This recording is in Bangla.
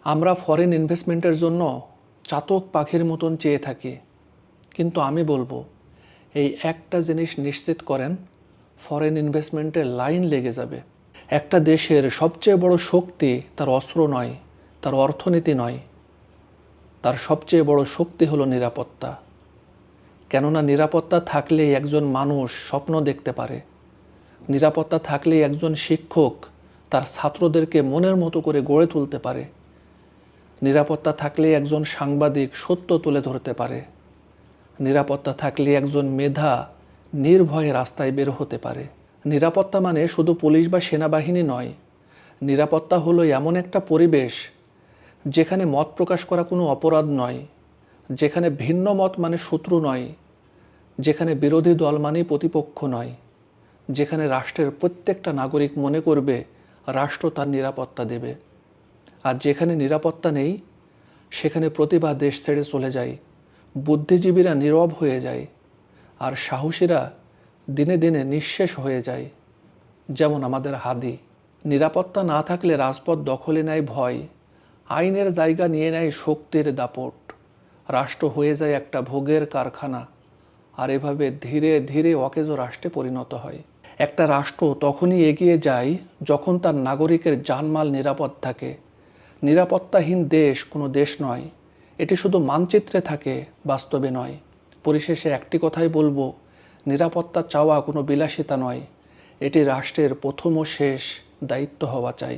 আমরা ফরেন ইনভেস্টমেন্টের জন্য চাতক পাখির মতন চেয়ে থাকি, কিন্তু আমি বলবো এই একটা জিনিস নিশ্চিত করেন, ফরেন ইনভেস্টমেন্টের লাইন লেগে যাবে। একটা দেশের সবচেয়ে বড় শক্তি তার অস্ত্র নয়, তার অর্থনীতি নয়, তার সবচেয়ে বড় শক্তি হলো নিরাপত্তা। কেননা নিরাপত্তা থাকলেই একজন মানুষ স্বপ্ন দেখতে পারে, নিরাপত্তা থাকলেই একজন শিক্ষক তার ছাত্রদেরকে মনের মতো করে গড়ে তুলতে পারে, নিরাপত্তা থাকলে একজন সাংবাদিক সত্য তুলে ধরতে পারে, নিরাপত্তা থাকলে একজন মেধা নির্ভয়ে রাস্তায় বের হতে পারে। নিরাপত্তা মানে শুধু পুলিশ বা সেনাবাহিনী নয়, নিরাপত্তা হলো এমন একটা পরিবেশ যেখানে মত প্রকাশ করা কোনো অপরাধ নয়, যেখানে ভিন্ন মত মানে শত্রু নয়, যেখানে বিরোধী দল মানে প্রতিপক্ষ নয়, যেখানে রাষ্ট্রের প্রত্যেকটা নাগরিক মনে করবে রাষ্ট্র তার নিরাপত্তা দেবে। আর যেখানে নিরাপত্তা নেই সেখানে প্রতিভা দেশ ছেড়ে চলে যায়, বুদ্ধিজীবীরা নীরব হয়ে যায়, আর সাহসীরা দিনে দিনে নিঃশেষ হয়ে যায়। যেমন আমাদের হাদি। নিরাপত্তা না থাকলে রাজপথ দখলে নেয় ভয়, আইনের জায়গা নিয়ে নেয় শক্তির দাপট, রাষ্ট্র হয়ে যায় একটা ভোগের কারখানা, আর এভাবে ধীরে ধীরে অকেজো রাষ্ট্রে পরিণত হয়। একটা রাষ্ট্র তখনই এগিয়ে যায় যখন তার নাগরিকের জানমাল নিরাপদ থাকে। নিরাপত্তাহীন দেশ কোনো দেশ নয়, এটি শুধু মানচিত্রে থাকে, বাস্তবে নয়। পরিশেষে একটি কথাই বলবো, নিরাপত্তা চাওয়া কোনো বিলাসিতা নয়, এটি রাষ্ট্রের প্রথম ও শেষ দায়িত্ব হওয়া চাই।